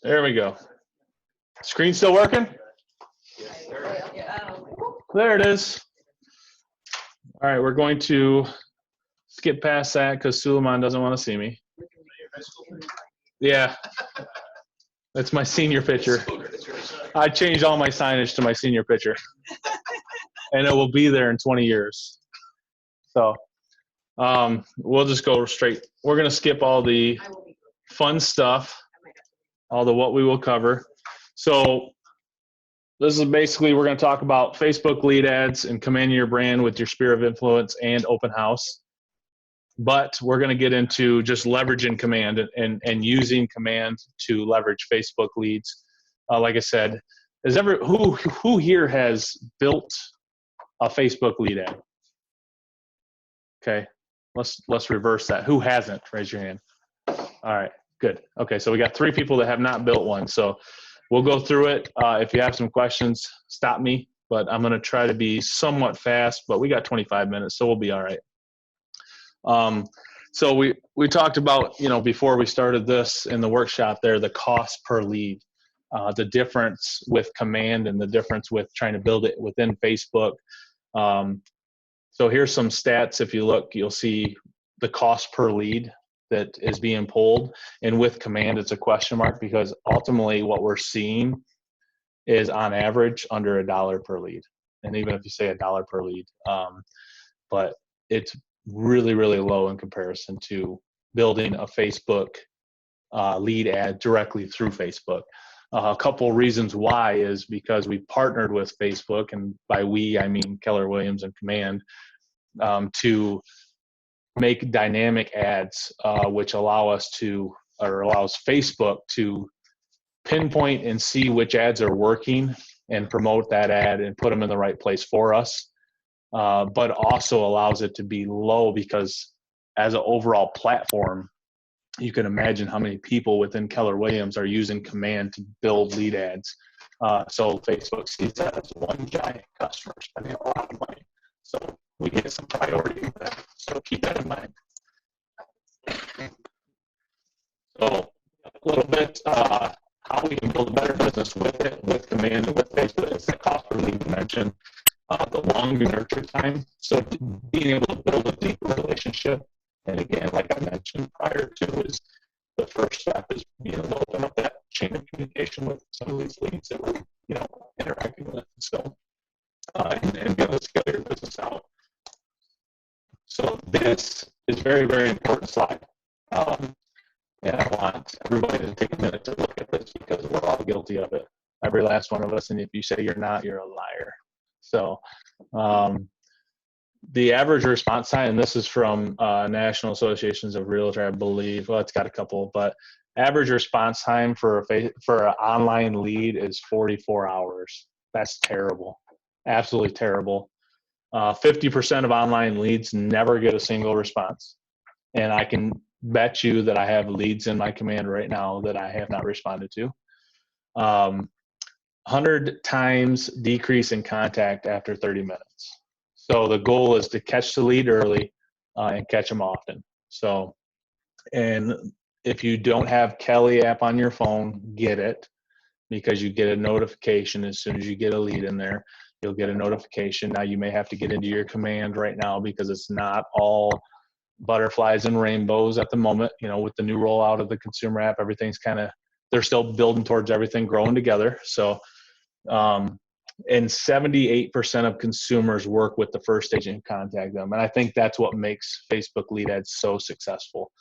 There we go. Screen still working? There it is. All right, we're going to skip past that because Suleiman doesn't want to see me. Yeah, that's my senior picture. I changed all my signage to my senior picture, and it will be there in 20 years. So we'll just go straight. We're going to skip all the fun stuff, all the what we will cover. So this is basically, we're going to talk about Facebook lead ads and commanding your brand with your sphere of influence and open house. But we're going to get into just leveraging command and using command to leverage Facebook leads. Like I said, who here has built a Facebook lead ad? Okay, let's reverse that. Who hasn't? Raise your hand. All right, good. Okay, so we got 3 people that have not built one. So we'll go through it. If you have some questions, stop me. But I'm going to try to be somewhat fast. But we got 25 minutes, so we'll be all right. So we talked about, before we started this in the workshop there, the cost per lead, the difference with command and the difference with trying to build it within Facebook. So here's some stats. If you look, you'll see the cost per lead that is being pulled. And with command, it's a question mark because ultimately what we're seeing is on average under $1 per lead. And even if you say $1 per lead, but it's really, really low in comparison to building a Facebook lead ad directly through Facebook. A couple reasons why is because we partnered with Facebook, and by we, I mean Keller Williams and Command, to make dynamic ads, which allows Facebook to pinpoint and see which ads are working and promote that ad and put them in the right place for us. But also allows it to be low because as an overall platform, you can imagine how many people within Keller Williams are using command to build lead ads. So Facebook sees that as one giant customer spending a lot of money. So we get some priority with that. So keep that in mind. So a little bit how we can build a better business with it, with command and with Facebook. It's the cost per lead you mentioned. The longer nurture time, so being able to build a deeper relationship. And again, like I mentioned prior to, is the first step is being able to open up that chain of communication with some of these leads that we're interacting with. So and be able to scale your business out. So this is very, very important slide. And I want everybody to take a minute to look at this because we're all guilty of it. Every last one of us. And if you say you're not, you're a liar. So the average response time, and this is from National Associations of Realtors, I believe. Well, it's got a couple, but average response time for an online lead is 44 hours. That's terrible. Absolutely terrible. 50% of online leads never get a single response. And I can bet you that I have leads in my command right now that I have not responded to. 100 times decrease in contact after 30 minutes. So the goal is to catch the lead early and catch them often. So, and if you don't have Kelly app on your phone, get it, because you get a notification as soon as you get a lead in there. You'll get a notification. Now you may have to get into your command right now because it's not all butterflies and rainbows at the moment. With the new rollout of the consumer app, everything's they're still building towards everything growing together. So, and 78% of consumers work with the first agent who contact them. And I think that's what makes Facebook lead ads so successful.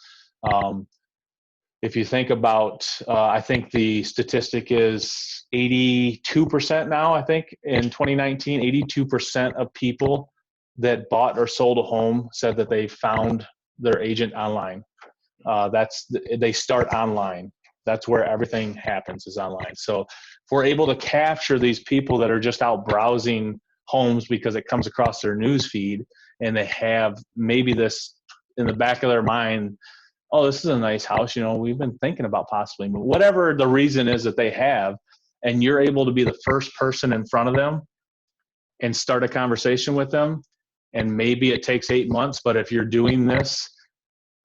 If you think about, I think the statistic is 82% now, I think in 2019, 82% of people that bought or sold a home said that they found their agent online. They start online. That's where everything happens, is online. So if we're able to capture these people that are just out browsing homes because it comes across their news feed and they have maybe this in the back of their mind, oh, this is a nice house, we've been thinking about possibly moving. Whatever the reason is that they have, and you're able to be the first person in front of them and start a conversation with them, and maybe it takes 8 months, but if you're doing this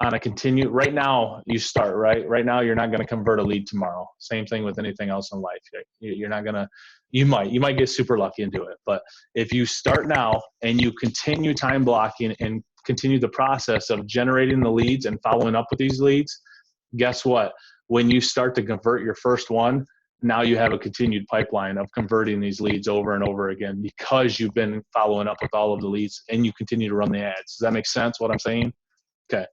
on a continue. Right now, you start, right now, you're not going to convert a lead tomorrow. Same thing with anything else in life. You're not going to, you might get super lucky and do it. But if you start now and you continue time blocking and continue the process of generating the leads and following up with these leads, guess what? When you start to convert your first one, now you have a continued pipeline of converting these leads over and over again because you've been following up with all of the leads and you continue to run the ads. Does that make sense what I'm saying? Okay.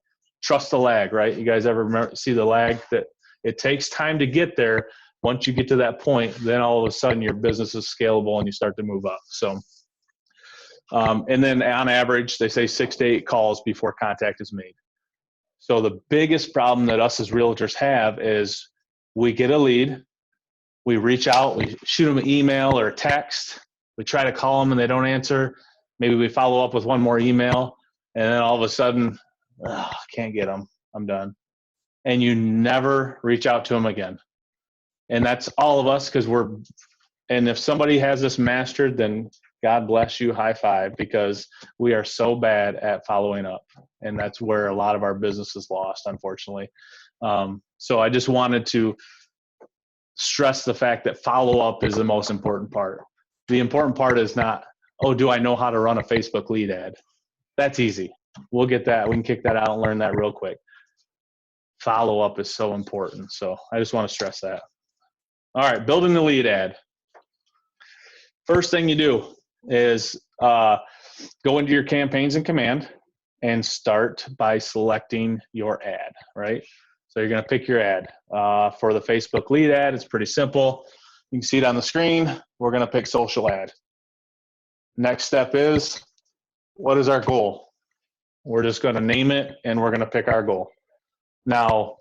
Trust the lag, right? You guys ever see the lag? That it takes time to get there. Once you get to that point, then all of a sudden your business is scalable and you start to move up. So, and then on average, they say 6 to 8 calls before contact is made. So the biggest problem that us as realtors have is we get a lead, we reach out, we shoot them an email or a text, we try to call them and they don't answer. Maybe we follow up with one more email, and then all of a sudden, can't get them, I'm done. And you never reach out to them again. And that's all of us, because and if somebody has this mastered, then God bless you, high five, because we are so bad at following up. And that's where a lot of our business is lost, unfortunately. So I just wanted to stress the fact that follow-up is the most important part. The important part is not, oh, do I know how to run a Facebook lead ad? That's easy. We'll get that. We can kick that out and learn that real quick. Follow-up is so important. So I just want to stress that. All right, building the lead ad. First thing you do is go into your campaigns in Command and start by selecting your ad, right? So you're going to pick your ad. For the Facebook lead ad, it's pretty simple. You can see it on the screen. We're going to pick social ad. Next step is, what is our goal? We're just going to name it and we're going to pick our goal. Now,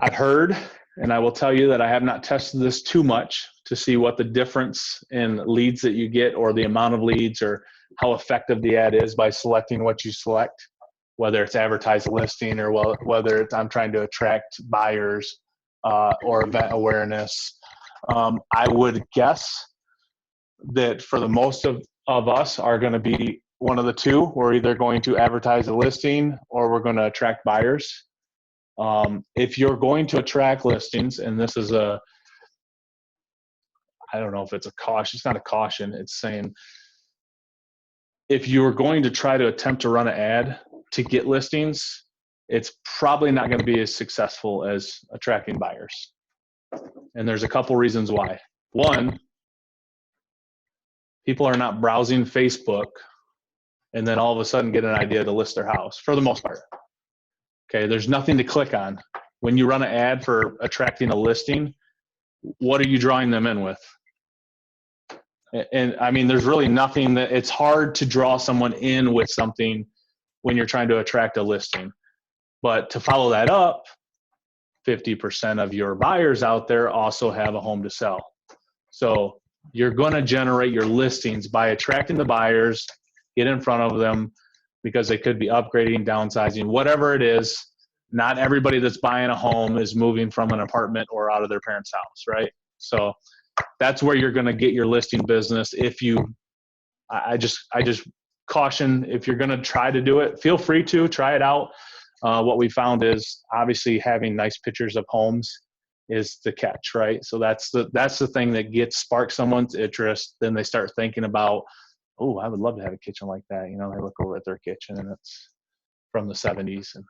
I've heard, and I will tell you that I have not tested this too much to see what the difference in leads that you get or the amount of leads or how effective the ad is by selecting what you select, whether it's advertised listing or whether it's I'm trying to attract buyers or event awareness. I would guess that for the most of us are going to be one of the two. We're either going to advertise a listing or we're going to attract buyers. If you're going to attract listings, and this is I don't know if it's a caution, it's not a caution, it's saying if you're going to try to attempt to run an ad to get listings, it's probably not going to be as successful as attracting buyers. And there's a couple reasons why. One, people are not browsing Facebook and then all of a sudden get an idea to list their house, for the most part. Okay, there's nothing to click on. When you run an ad for attracting a listing, what are you drawing them in with? And I mean, there's really nothing that, it's hard to draw someone in with something when you're trying to attract a listing. But to follow that up, 50% of your buyers out there also have a home to sell. So you're going to generate your listings by attracting the buyers, get in front of them, because they could be upgrading, downsizing, whatever it is. Not everybody that's buying a home is moving from an apartment or out of their parents' house, right? So that's where you're going to get your listing business. I just caution, if you're going to try to do it, feel free to try it out. What we found is obviously having nice pictures of homes is the catch, right? So that's the thing that sparks someone's interest. Then they start thinking about, oh, I would love to have a kitchen like that. You know, they look over at their kitchen and it's from the 70s, and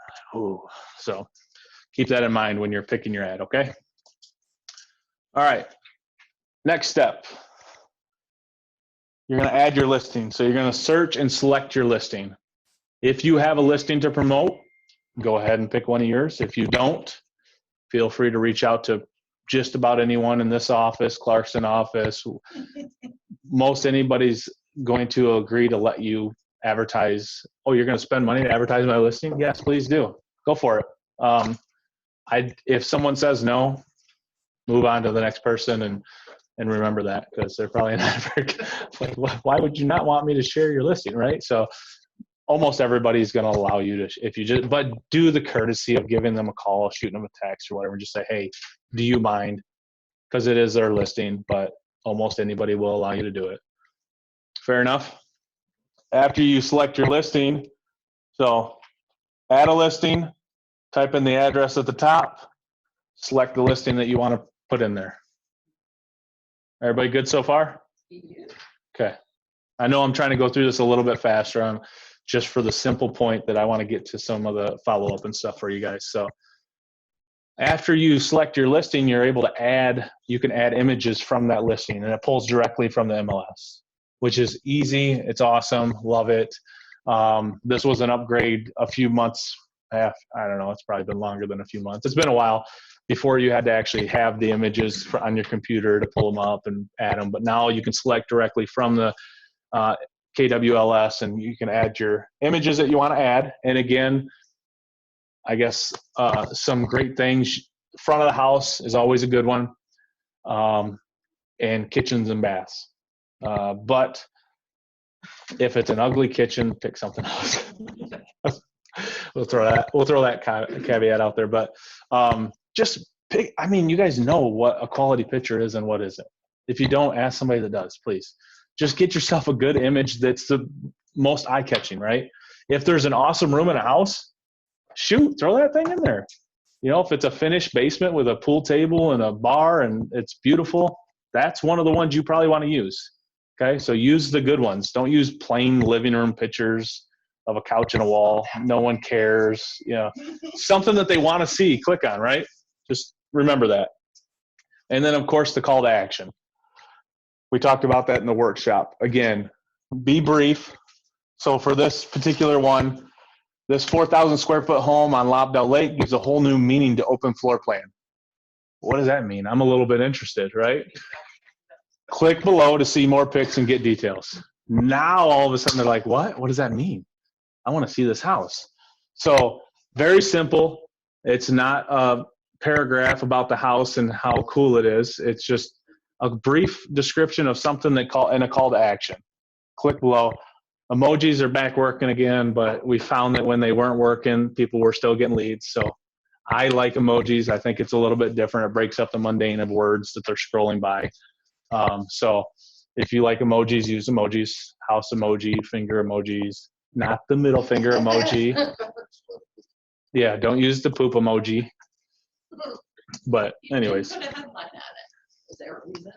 so keep that in mind when you're picking your ad. Okay. All right. Next step. You're going to add your listing. So you're going to search and select your listing. If you have a listing to promote, go ahead and pick one of yours. If you don't, feel free to reach out to just about anyone in this office, Clarkson office. Most anybody's going to agree to let you advertise. Oh, you're going to spend money to advertise my listing? Yes, please do. Go for it. If someone says no, move on to the next person and remember that, because they're probably not like, why would you not want me to share your listing, right? So almost everybody's going to allow you to, but do the courtesy of giving them a call, shooting them a text or whatever. Just say, hey, do you mind? Because it is their listing, but almost anybody will allow you to do it. Fair enough. After you select your listing, so add a listing, type in the address at the top, select the listing that you want to put in there. Everybody good so far? Yeah. Okay. I know I'm trying to go through this a little bit faster just for the simple point that I want to get to some of the follow-up and stuff for you guys. So after you select your listing, you're able to you can add images from that listing, and it pulls directly from the MLS, which is easy. It's awesome. Love it. This was an upgrade a few months. I don't know. It's probably been longer than a few months. It's been a while before you had to actually have the images on your computer to pull them up and add them. But now you can select directly from the KWLS, and you can add your images that you want to add. And again, I guess some great things. Front of the house is always a good one, and kitchens and baths. But if it's an ugly kitchen, pick something else. We'll throw that caveat out there. But just pick. I mean, you guys know what a quality picture is and what isn't. If you don't, ask somebody that does, please. Just get yourself a good image that's the most eye-catching, right? If there's an awesome room in a house, shoot, throw that thing in there. You know, if it's a finished basement with a pool table and a bar and it's beautiful, that's one of the ones you probably want to use. Okay, so use the good ones. Don't use plain living room pictures of a couch and a wall. No one cares. You know, something that they want to see, click on, right? Just remember that. And then, of course, the call to action. We talked about that in the workshop. Again, be brief. So for this particular one, this 4,000 square foot home on Lobdell Lake gives a whole new meaning to open floor plan. What does that mean? I'm a little bit interested, right? Click below to see more pics and get details. Now, all of a sudden, they're like, what? What does that mean? I want to see this house. So very simple. It's not a paragraph about the house and how cool it is. It's just a brief description of something and a call to action. Click below. Emojis are back working again, but we found that when they weren't working, people were still getting leads. So I like emojis. I think it's a little bit different. It breaks up the mundane of words that they're scrolling by. So if you like emojis, use emojis. House emoji, finger emojis, not the middle finger emoji. Yeah, don't use the poop emoji. But anyways. Put a headline on it. Is there a reason?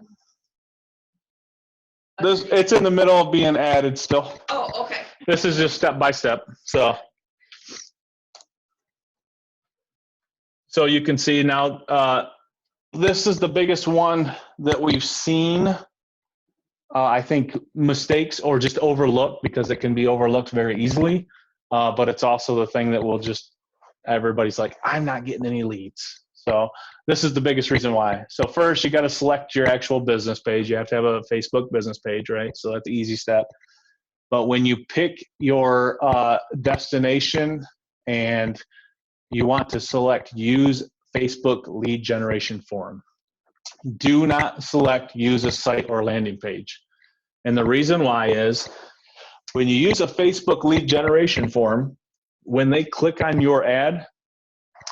It's in the middle of being added still. Oh, okay. This is just step by step. So you can see now, this is the biggest one that we've seen. I think mistakes or just overlooked, because it can be overlooked very easily. But it's also the thing that will just, everybody's like, I'm not getting any leads. So this is the biggest reason why. So first, you got to select your actual business page. You have to have a Facebook business page, right? So that's the easy step. But when you pick your destination and you want to select use Facebook lead generation form, do not select use a site or landing page. And the reason why is when you use a Facebook lead generation form, when they click on your ad,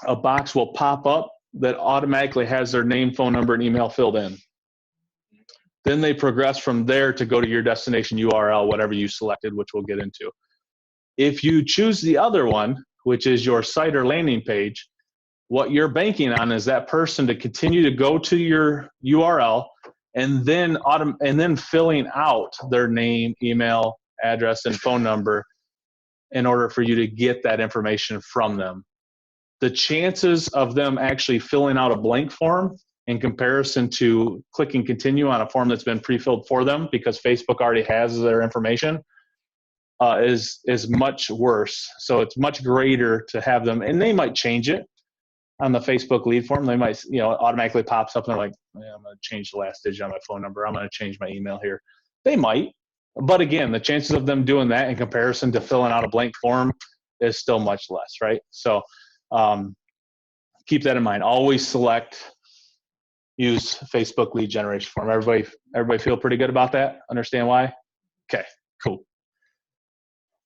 a box will pop up that automatically has their name, phone number, and email filled in. Then they progress from there to go to your destination URL, whatever you selected, which we'll get into. If you choose the other one, which is your site or landing page, what you're banking on is that person to continue to go to your URL and then filling out their name, email, address, and phone number in order for you to get that information from them. The chances of them actually filling out a blank form in comparison to clicking continue on a form that's been pre-filled for them because Facebook already has their information is much worse. So it's much greater to have them, and they might change it on the Facebook lead form. They might, it automatically pops up and they're like, yeah, I'm going to change the last digit on my phone number. I'm going to change my email here. They might, but again, the chances of them doing that in comparison to filling out a blank form is still much less, right? So keep that in mind. Always use Facebook lead generation form. Everybody feel pretty good about that? Understand why? Okay, cool.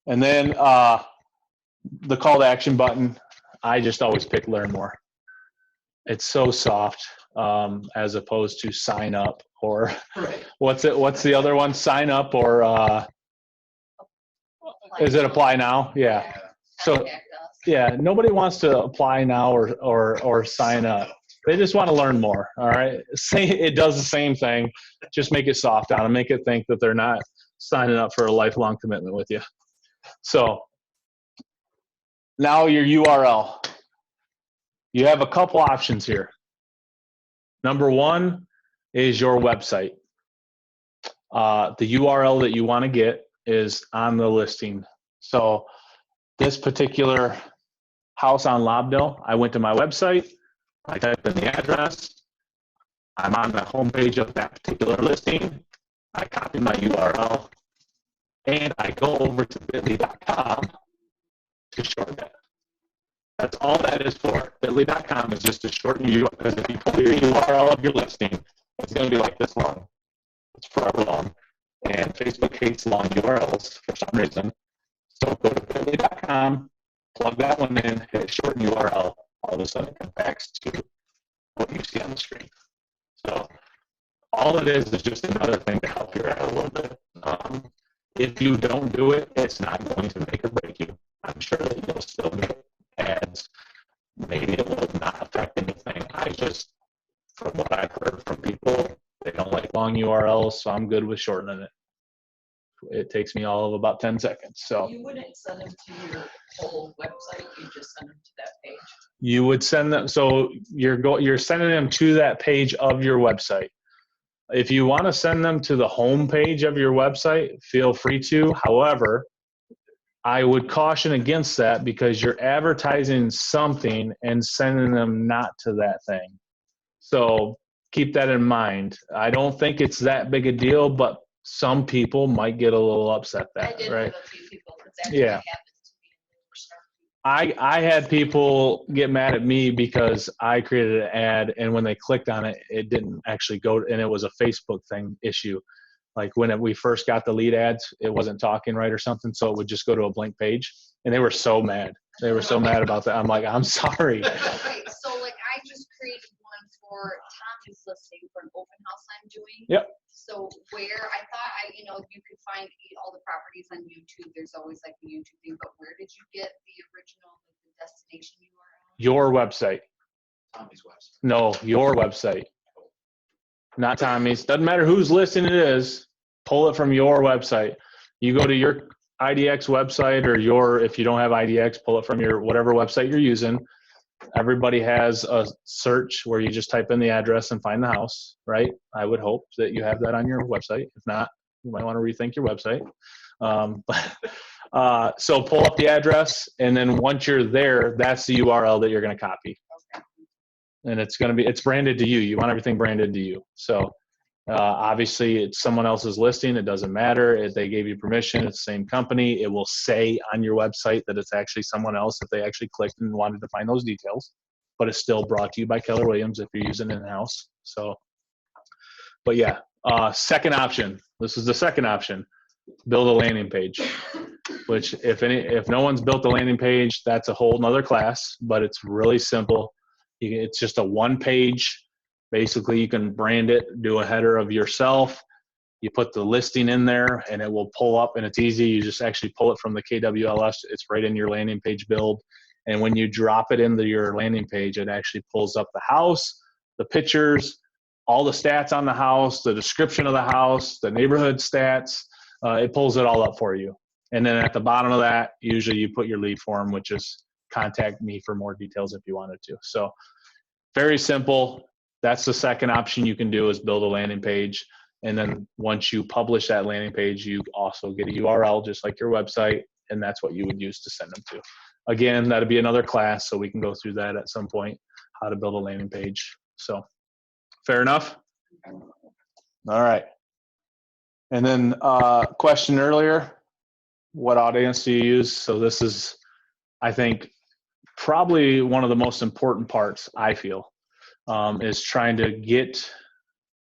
And then the call to action button, I just always pick learn more. It's so soft as opposed to sign up or Right. What's the other one? Sign up or is it apply now? Yeah. So Yeah, nobody wants to apply now or sign up. They just want to learn more. All right. Say it does the same thing. Just make it soft on them. Make it think that they're not signing up for a lifelong commitment with you. So now your URL. You have a couple options here. Number one is your website. The URL that you want to get is on the listing. So this particular house on Lobdell, I went to my website, I typed in the address, I'm on the homepage of that particular listing, I copy my URL, and I go over to bit.ly.com to shorten it. That's all that is for. Bit.ly.com is just to shorten you, because if you put your URL of your listing, it's going to be like this long. It's forever long. And Facebook hates long URLs for some reason. So go to bit.ly.com, plug that one in, hit shorten URL, all of a sudden it comes back to what you see on the screen. So all it is just another thing to help you out a little bit. If you don't do it, it's not going to make or break you. I'm sure that you'll still get ads. Maybe it will not affect anything. From what I've heard from people, they don't like long URLs, so I'm good with shortening it. It takes me all of about 10 seconds. So You wouldn't send them to your whole website, you just send them to that page. you would send them, so you're sending them to that page of your website. If you want to send them to the home page of your website, feel free to. However, I would caution against that, because you're advertising something and sending them not to that thing. So keep that in mind. I don't think it's that big a deal, but some people might get a little upset that, I did right? have a few people, because actually Yeah. happened to me when we were starting. I had people get mad at me because I created an ad, and when they clicked on it, it didn't actually go, and it was a Facebook thing issue. Like when we first got the lead ads, it wasn't talking right or something, so it would just go to a blank page, and they were so mad. They were so mad about that. I'm like, I'm sorry. Okay, so like I just created one for Tommy's listing for an open house I'm doing. Yep. So where I thought you could find all the properties on YouTube. There's always like the YouTube thing, but where did you get the original the destination URL? Your website. Tommy's website. No, your website. Not Tommy's. Doesn't matter whose listing it is. Pull it from your website. You go to your IDX website, or if you don't have IDX, pull it from your whatever website you're using. Everybody has a search where you just type in the address and find the house, right? I would hope that you have that on your website. If not, you might want to rethink your website. So pull up the address, and then once you're there, that's the URL that you're going to copy. And it's branded to you. You want everything branded to you. So obviously it's someone else's listing. It doesn't matter if they gave you permission. It's the same company. It will say on your website that it's actually someone else if they actually clicked and wanted to find those details. But it's still brought to you by Keller Williams if you're using it in-house. So, but yeah, second option. This is the second option. Build a landing page. Which if no one's built a landing page, that's a whole nother class. But it's really simple. It's just a one page. Basically, you can brand it, do a header of yourself. You put the listing in there, and it will pull up, and it's easy. You just actually pull it from the KWLS. It's right in your landing page build. And when you drop it into your landing page, it actually pulls up the house, the pictures, all the stats on the house, the description of the house, the neighborhood stats. It pulls it all up for you. And then at the bottom of that, usually you put your lead form, which is contact me for more details if you wanted to. So very simple. That's the second option you can do, is build a landing page. And then once you publish that landing page, you also get a URL just like your website, and that's what you would use to send them to. Again, that'd be another class, so we can go through that at some point, how to build a landing page. So fair enough? All right. And then question earlier, what audience do you use? So this is, I think, probably one of the most important parts, I feel, is trying to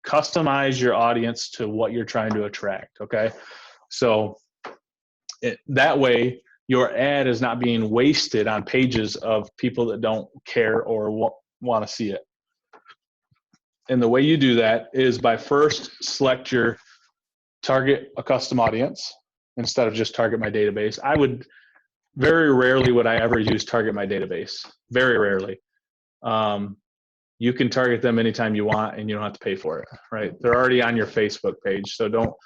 customize your audience to what you're trying to attract, okay? So that way, your ad is not being wasted on pages of people that don't care or want to see it. And the way you do that is by first target a custom audience instead of just target my database. very rarely would I ever use Target My Database. Very rarely. You can target them anytime you want and you don't have to pay for it, right? They're already on your Facebook page. So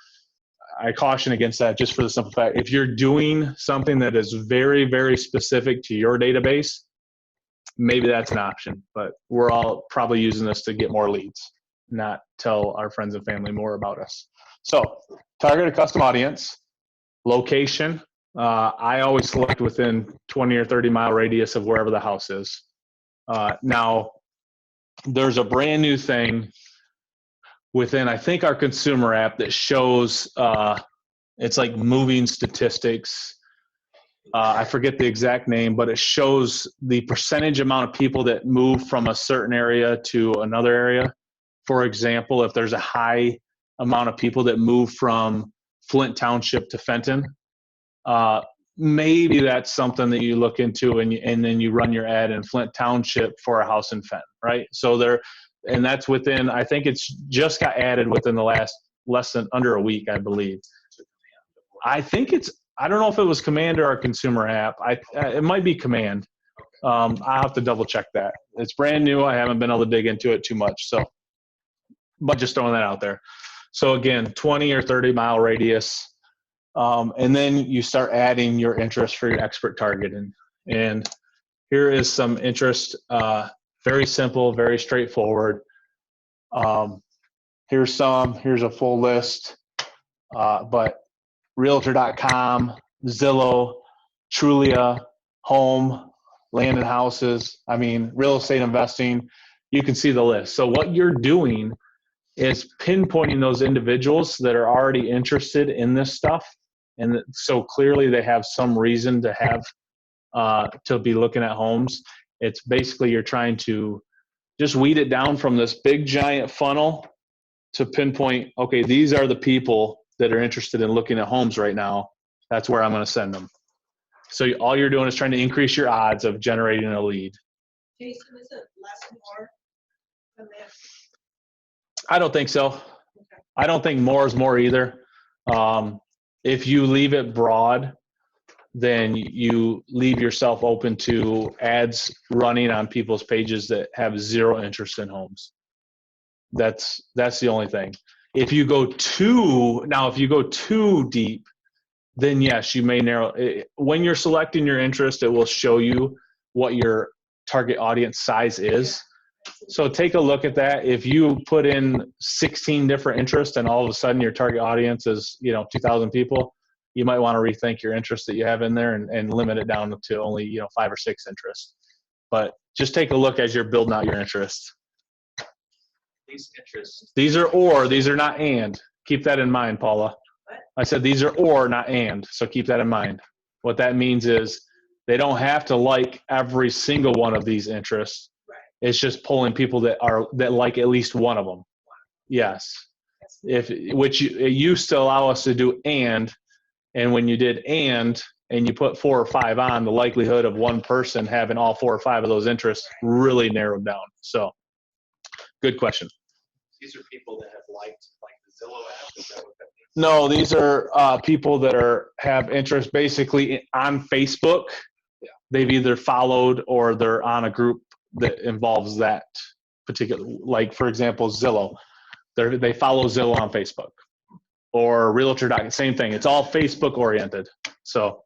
I caution against that just for the simple fact, if you're doing something that is very, very specific to your database, maybe that's an option, but we're all probably using this to get more leads, not tell our friends and family more about us. So target a custom audience, location. I always select within 20 or 30 mile radius of wherever the house is. Now, there's a brand new thing within, I think, our consumer app that shows, it's like moving statistics. I forget the exact name, but it shows the percentage amount of people that move from a certain area to another area. For example, if there's a high amount of people that move from Flint Township to Fenton, maybe that's something that you look into and then you run your ad in Flint Township for a house in Fenton, right? So and that's within, I think it's just got added within the less than under a week, I believe. I don't know if it was Command or our consumer app. It might be Command. I'll have to double check that. It's brand new. I haven't been able to dig into it too much. So, but just throwing that out there. So again, 20 or 30 mile radius. And then you start adding your interest for your expert targeting. And here is some interest, very simple, very straightforward. Here's a full list, but Realtor.com, Zillow, Trulia, Home, Land and Houses, real estate investing, you can see the list. So what you're doing is pinpointing those individuals that are already interested in this stuff. And so clearly they have some reason to to be looking at homes. It's basically you're trying to just weed it down from this big giant funnel to pinpoint, okay, these are the people that are interested in looking at homes right now. That's where I'm going to send them. So all you're doing is trying to increase your odds of generating a lead. Jason, is it less and more than that? I don't think so. Okay. I don't think more is more either. If you leave it broad, then you leave yourself open to ads running on people's pages that have zero interest in homes. That's the only thing. If you go too deep, then yes, you may narrow it. When you're selecting your interest, it will show you what your target audience size is. So take a look at that. If you put in 16 different interests and all of a sudden your target audience is 2,000 people, you might want to rethink your interest that you have in there and limit it down to only 5 or 6 interests. But just take a look as you're building out your interests. These are not and. Keep that in mind, Paula. I said these are or, not and. So keep that in mind. What that means is they don't have to like every single one of these interests. It's just pulling people that like at least one of them. Yes. It used to allow us to do and when you did and you put 4 or 5 on, the likelihood of one person having all 4 or 5 of those interests really narrowed down. So good question. These are people that have liked the Zillow app. Is that what that means? No, these are people that have interest basically on Facebook. Yeah. They've either followed or they're on a group that involves that particular, like for example, Zillow. They follow Zillow on Facebook, or Realtor.com, same thing. It's all Facebook oriented. So,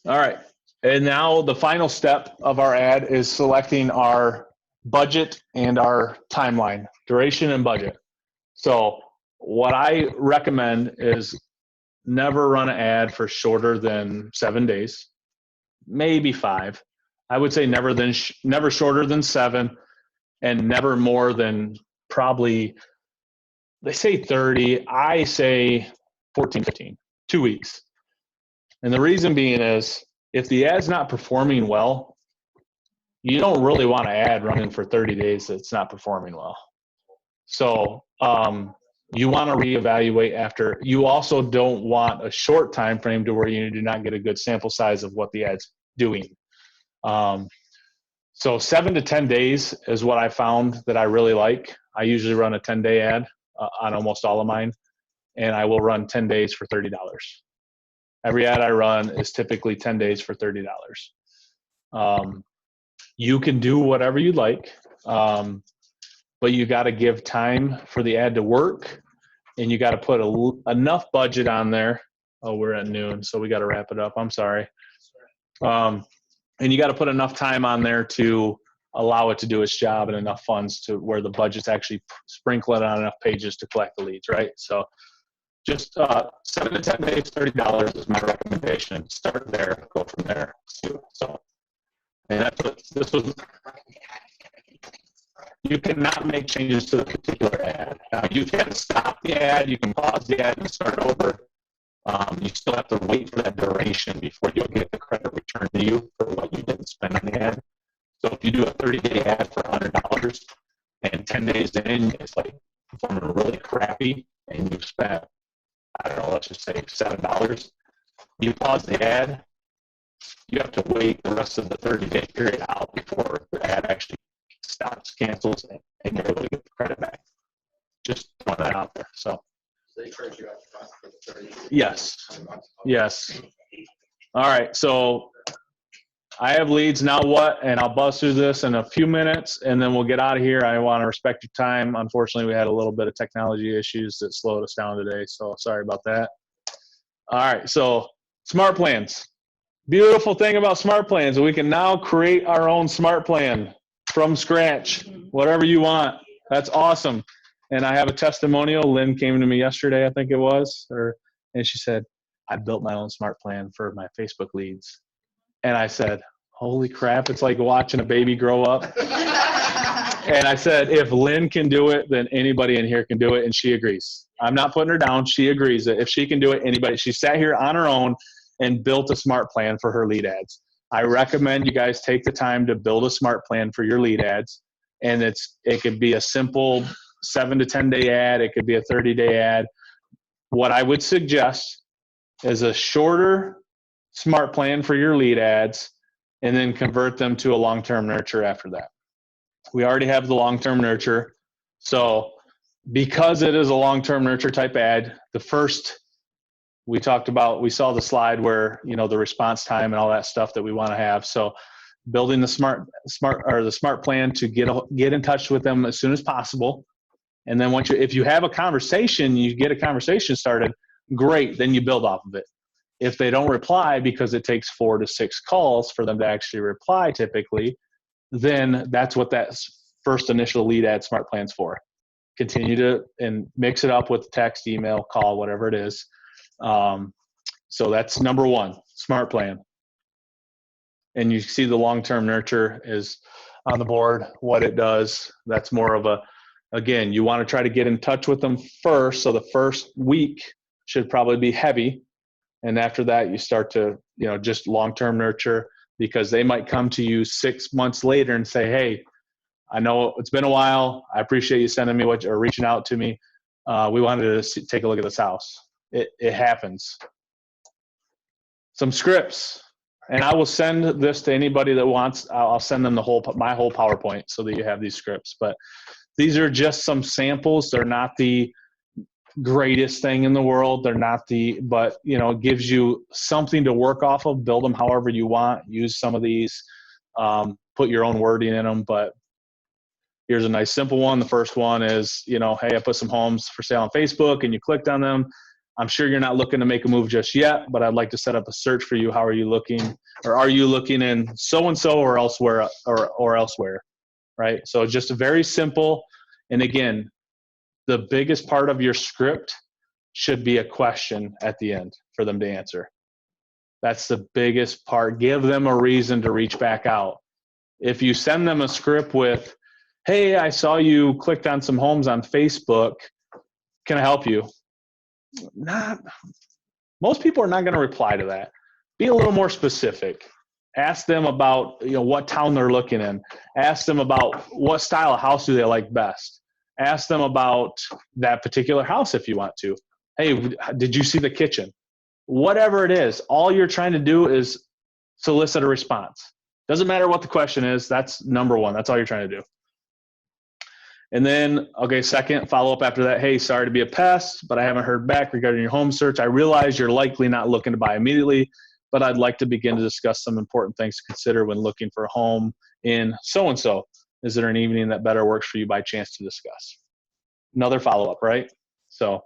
all right. And now the final step of our ad is selecting our budget and our timeline, duration and budget. So what I recommend is never run an ad for shorter than 7 days, maybe 5. I would say never shorter than 7, and never more than probably, they say 30, I say 14, 15, 2 weeks. And the reason being is if the ad's not performing well, you don't really want an ad running for 30 days that's not performing well. So you want to reevaluate after. You also don't want a short time frame to where you do not get a good sample size of what the ad's doing. So 7 to 10 days is what I found that I really like. I usually run a 10-day ad on almost all of mine, and I will run 10 days for $30. Every ad I run is typically 10 days for $30. You can do whatever you like, but you got to give time for the ad to work, and you got to put enough budget on there. Oh, we're at noon, so we got to wrap it up. I'm sorry. And you got to put enough time on there to allow it to do its job and enough funds to where the budget's actually sprinkled on enough pages to collect the leads, right? So just 7 to 10 days, $30 is my recommendation. Start there, go from there. So, and that's what this was. You cannot make changes to the particular ad. Now, you can stop the ad, you can pause the ad and start over. You still have to wait for that duration before you'll get the credit returned to you for what you didn't spend on the ad. So if you do a 30-day ad for $100 and 10 days in, it's like performing really crappy and you've spent, I don't know, let's just say $7. You pause the ad, you have to wait the rest of the 30-day period out before the ad actually stops, cancels, and you're able to get the credit back. Just throwing that out there. So They charge you up front for the 30 days. yes. Yes. All right. So I have leads. Now what? And I'll buzz through this in a few minutes, and then we'll get out of here. I want to respect your time. Unfortunately, we had a little bit of technology issues that slowed us down today, so sorry about that. All right. So smart plans. Beautiful thing about smart plans, we can now create our own smart plan from scratch, whatever you want. That's awesome. And I have a testimonial. Lynn came to me yesterday, I think it was, and she said, I built my own smart plan for my Facebook leads. And I said, holy crap, it's like watching a baby grow up. And I said, if Lynn can do it, then anybody in here can do it. And she agrees. I'm not putting her down. She agrees that if she can do it, anybody. She sat here on her own and built a smart plan for her lead ads. I recommend you guys take the time to build a smart plan for your lead ads. And it could be a simple 7 to 10 day ad. It could be a 30-day ad. What I would suggest is a shorter smart plan for your lead ads and then convert them to a long-term nurture after that. We already have the long-term nurture. So because it is a long-term nurture type ad, the first we saw the slide where, the response time and all that stuff that we want to have. So building the smart plan to get in touch with them as soon as possible. And then if you have a conversation, you get a conversation started, great, then you build off of it. If they don't reply, because it takes 4 to 6 calls for them to actually reply typically, then that's what that first initial lead ad smart plan's for. Continue to and mix it up with text, email, call, whatever it is. So that's number 1, smart plan. And you see the long-term nurture is on the board, what it does. That's more of again, you want to try to get in touch with them first. So the first week should probably be heavy. And after that, you start to, just long-term nurture, because they might come to you 6 months later and say, hey, I know it's been a while. I appreciate you sending me or reaching out to me. We wanted to take a look at this house. It happens. Some scripts. And I will send this to anybody that wants. I'll send them my whole PowerPoint so that you have these scripts. But these are just some samples. They're not the greatest thing in the world. They're not but it gives you something to work off of. Build them however you want. Use some of these. Put your own wording in them. But here's a nice simple one. The first one is, hey, I put some homes for sale on Facebook and you clicked on them. I'm sure you're not looking to make a move just yet, but I'd like to set up a search for you. How are you looking? Or are you looking in so-and-so or elsewhere or elsewhere, right? So just a very simple. And again, the biggest part of your script should be a question at the end for them to answer. That's the biggest part. Give them a reason to reach back out. If you send them a script with, hey, I saw you clicked on some homes on Facebook. Can I help you? Most people are not going to reply to that. Be a little more specific. Ask them about what town they're looking in. Ask them about what style of house do they like best. Ask them about that particular house if you want to. Hey, did you see the kitchen? Whatever it is, all you're trying to do is solicit a response. Doesn't matter what the question is. That's number 1. That's all you're trying to do. And then, okay, second follow up after that. Hey, sorry to be a pest, but I haven't heard back regarding your home search. I realize you're likely not looking to buy immediately, but I'd like to begin to discuss some important things to consider when looking for a home in so-and-so. Is there an evening that better works for you by chance to discuss? Another follow up, right? So,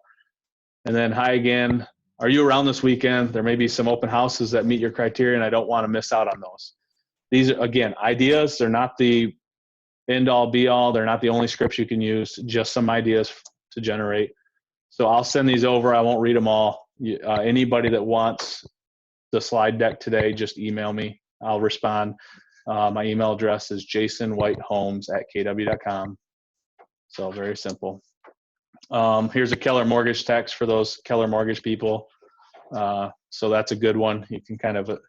and then hi again. Are you around this weekend? There may be some open houses that meet your criteria, and I don't want to miss out on those. These are, again, ideas. They're not the end all be all. They're not the only scripts you can use, just some ideas to generate. So I'll send these over. I won't read them all. Anybody that wants the slide deck today, just email me. I'll respond. My email address is jasonwhitehomes@kw.com. So very simple. Here's a Keller Mortgage text for those Keller Mortgage people. So that's a good one. You can kind of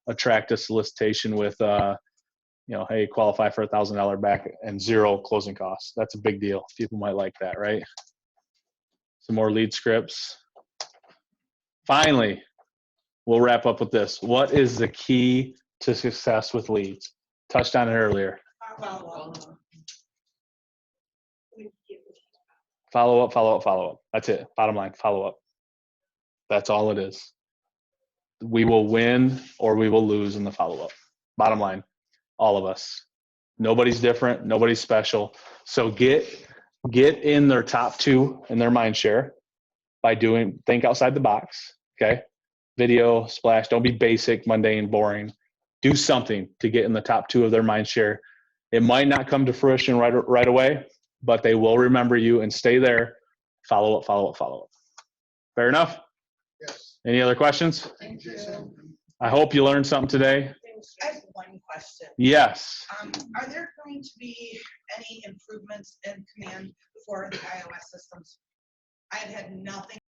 attract a solicitation with, hey, qualify for $1,000 back and 0 closing costs. That's a big deal. People might like that, right? Some more lead scripts. Finally, we'll wrap up with this. What is the key to success with leads? Touched on it earlier. Follow up, follow up, follow up. That's it. Bottom line, follow up. That's all it is. We will win or we will lose in the follow up. Bottom line, all of us. Nobody's different. Nobody's special. So get in their top 2 in their mind share by think outside the box. Okay. Video, splash. Don't be basic, mundane, boring. Do something to get in the top 2 of their mind share. It might not come to fruition right away, but they will remember you and stay there. Follow up, follow up, follow up. Fair enough? Yes. Any other questions? Thank you. I hope you learned something today. I have one question. Yes. Are there going to be any improvements in command for the iOS systems? I've had nothing